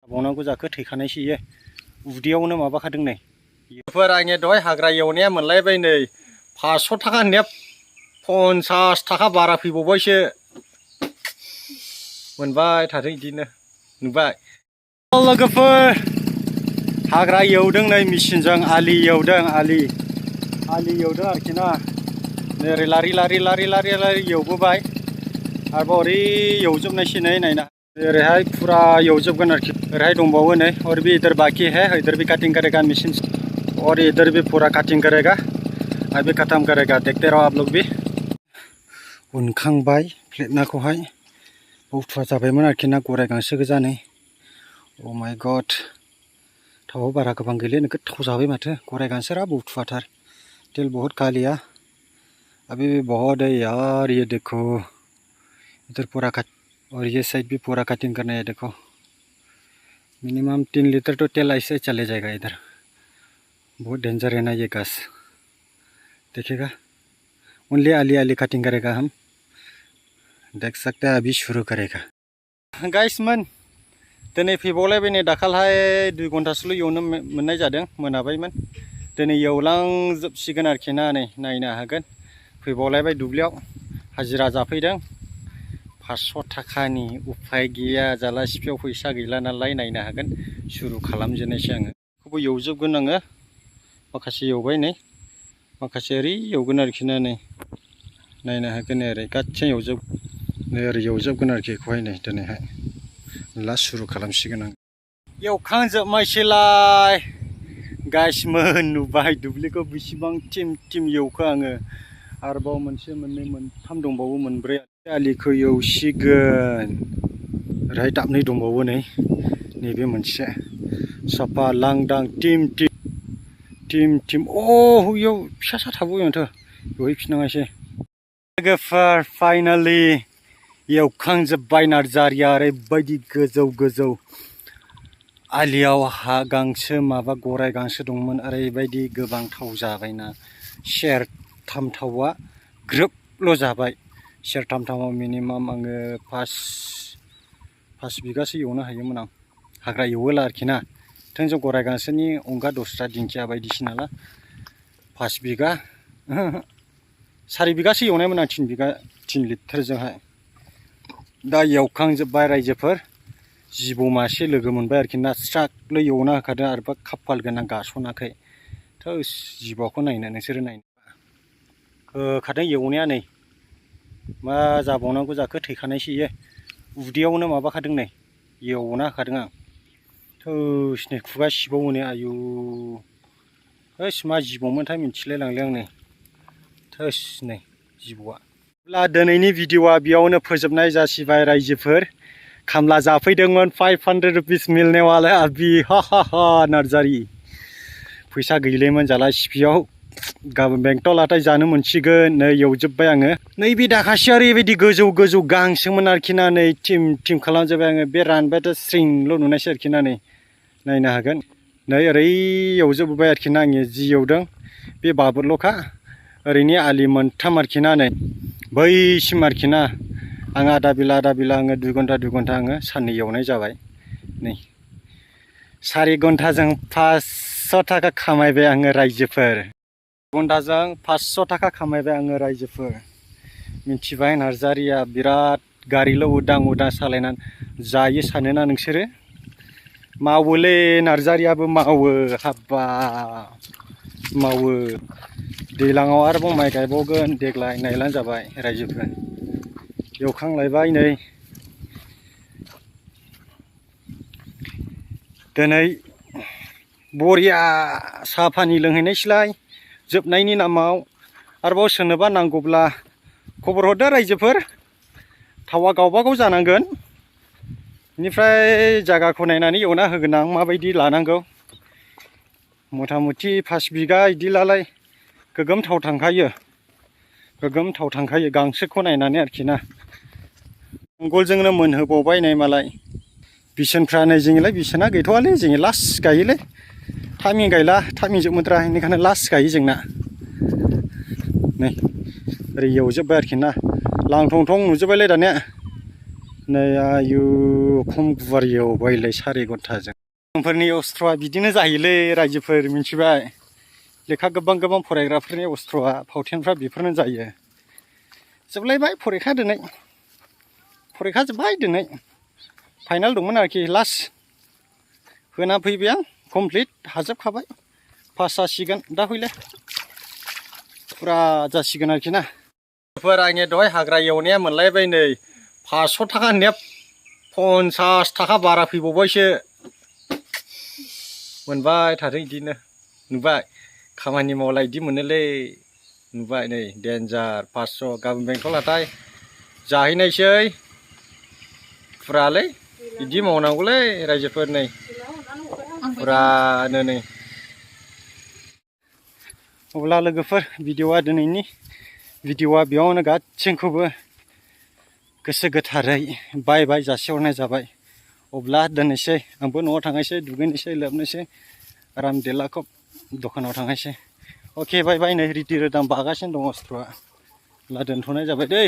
बावनांगौ जाखो थैखानायसो इयो उदैयावनो माबाखादों नै बेफोर आंनि दहाय हाग्रा एवनाया मोनलायबाय नै 500 थाखा होननाया 50 थाखा बारा फैबावबायसो मोनबाय थादों बिदिनो नुबाय लोगोफोर हाग्रा एवदों नै मेचिनजों आलि एवदों आलि एवदों आरोखि ना ओरै लारि एवबोबाय आरोबाव ओरै एवजोबनायसै नै नायना ओरैहाय फुरा एवजोबगोन आरोखि ओरैहाय दंबावो नै और भी इधर बाकी है इधर भी कटिंग करेगा मशीन और इधर भी पूरा कटिंग करेगा अभी खत्म करेगा देखते रहो आप लोग भी उनखांबाय प्लेटनाखौहाय बुथुवा जाबायमोन आरोखि ना गराय गांसो गोजा नै ओ माय गड थावआव बारा गोबां गैले नोगोद थाव जाबाय माथो गराय गांसोरा बुथुवाथार तेल बहुत खा लिया अभी भी बहुत है यार ये देखो इधर पूरा कट और ये साइड भी पूरा कटिंग करना है देखो मिनिमम 3 लीटर तो तेल ऐसे चले जाएगा इधर बहुत डेंजर है ना ये घास देखिएगा ओनली आली कटिंग करेगा हम देख सकते हैं अभी शुरू करेगा गाइस मन दिनै फैबावलायबाय नै दाखालहाय 2 घन्टासोल' एवनो मोननाय जादों मोनाबायमोन दिनै एवलांजोबसिगोन आरोखि ना नै नायनो हागोन फैबावलायबाय दुब्लियाव हाजिरा जाफैदों 500 थाखानि उफाय गैया जाला सिफियाव फैसा गैला नालाय नायनो हागोन शुरु खालामजेननायसै आङो बेखौबो एवजोबगोन आङो माखासे एवबाय नै माखासे ओरै एवगोन आरोखि ना नै नायनो हागोन ओरै गासै ओरै एवजोबगोन आरोखि बेखौहाय नै दिनैहाय लास्ट शुरु खालामसिगोन आं एवखांजोबनायसैलाय गाइसमोन नुबाय दुब्लिखौ बेसेबां टिम एवखो आङो आरोबाव मोनसे मोननै मोनथाम दंबावो मोनब्रै आलिखौ एवसिगोन ओरैहाय दाबनै दंबावो नै नैबे मोनसे साफा लांदां टिम अ इयाव फिसा थाबावबाय माथो एवहैफिननाङासै लोगोफोर फाइनालि एवखांजोब्बाय नार्जारिया ओरैबायदि गोजौ आलियाव हा गांसो माबा गराय गांसो दंमोन ओरैबायदि गोबां थाव जाबायना सेरथाम थावआ ग्रोबल' जाबाय सेरथाम थावआव मिनिमाम आङो 5 बिगासो एवनो हायोमोन आं हाग्रा एवोला आरोखि ना थोंजों गराय गांसोनि अनगा दस्रा दिंखिया बायदिसिना ला 5 बिगा 4 बिगासो एवनायमोन आं 3 लिटारजोंहाय दा एवखांजोब्बाय रायजोफोर जिबौ मासे लोगो मोनबाय आरोखि ना स्राकल' एवना होखादों आरोबा खाफाल गोनां गासनाखै थोस जिबौखौ नायनो नोंसोरो नायनो होखादों एवनाया नै मा जाबावनांगौ जाखो थैखानायसो इयो उदैयावनो माबाखादों नै एवना होखादों आं थोस नै खुगा सिबावो नै आयु थोस मा जिबौमोनथाय मिथिलाय लांलाय आं नै थोस नै जिबौआ अब्ला दिनैनि भिडिअआ बेयावनो फोजोबनाय जासिबाय रायजोफोर खामला जाफैदोंमोन 500 रुपिस मिलने वाला अभी हा नार्जारी फैसा गैलेमोन जाला सिपियाव गाबोन बेंटलाथाय जानो मोनसिगोन नै एवजोब्बाय आङो नैबे दाखासेया ओरैबायदि गोजौ गांसोमोन आरोखि ना नै टिम खालामजोब्बाय आङो बे रानबायथ' स्रिंल' नुनायसै आरोखि ना नै नायनो हागोन नै ओरै एवजोब्बाय आरोखि ना आङो जि एवदों बे बाबोरल'खा ओरैनि आलि मोनथाम आरोखि ना नै बैसिम आरोखि ना आं आधा बिला आङो 2 घन्टा आङो साननै एवनाय जाबाय नै 4 घन्टाजों 500 थाखा खामायबाय आङो रायजोफोर घन्टाजों 500 थाखा खामायबाय आङो रायजोफोर मिथिबाय नार्जारिया बिराद गारिल' उदां सालायनानै जायो सानोना नोंसोरो मावोलै नार्जारियाबो मावो हाब्बा मावो दैज्लाङाव आरोबाव माइ गायबावगोन देग्लाय नायलां जाबाय रायजोफोर एवखांलायबाय नै दिनै बरिया साहा पानि लोंहैनायसैलाय जोबनायनि नामाव आरोबाव सोरनोबा नांगौब्ला खबर हरदो रायजोफोर थावा गावबागाव जानांगोन बेनिफ्राय जायगाखौ नायनानै एवना होगोन आं माबायदि लानांगौ मथा मथि 5 बिगा इदिलालाय गोगोम थाव थांखायो गांसोखौ नायनानै आरोखि ना अंगलजोंनो मोनहोबावबाय नै मालाय बिसोनफ्रा नै जोंलाय बिसोना गैथ'वालै जों लास्ट गायोलै टाइमिं गायला टाइमिं जोबमोद्रा बेनिखायनो लास्ट गायो जोंना नै ओरै एवजोब्बाय आरोखि ना लांथं थं नुजोब्बायलै दानिया नै आयु खम गुवारियाव बायलाय 4 घन्टाजों जोंफोरनि अस्त्रआ बिदिनो जायोलै रायजोफोर मिथिबाय लेखा गोबां फरायग्राफोरनि अस्त्रआ फावथेनफ्रा बेफोरनो जायो जोबलायबाय फरिखा दिनै फरिखा जोब्बाय दिनै फाइनाल दंमोन आरोखि लास्ट होना फैबाय आं कमप्लिट हाजोबखाबाय पास जासिगोन दा फैले फुरा जासिगोन आरोखि ना आंनि दहाय हाग्रा एवनाया मोनलायबाय नै 500 थाखा होननाया 50 थाखा बारा फैबावबायसो मोनबाय थादों बिदिनो नुबाय खामानि मावला बिदि मोनोलै नुबाय नै डेन्जार 500 गाबोन बेंथल हाथाय जाहैनायसै फुरालै बिदि मावनांगौलै रायजोफोर नै फुरानो नै अब्ला लोगोफोर भिडिअआ दिनैनि भिडिअआ बेयावनो गासैखौबो गोसो गोथारै बाय बाय जासिहरनाय जाबाय अब्ला दोननोसै आंबो न'आव थांनोसै दुगैनोसै लोबनोसै आराम देलाखौ दखानाव थांनोसै अके बाय बाय नै रिदि रोदां बागासिनो दं अस्त्रआ अब्ला दोनथ'नाय जाबाय दै।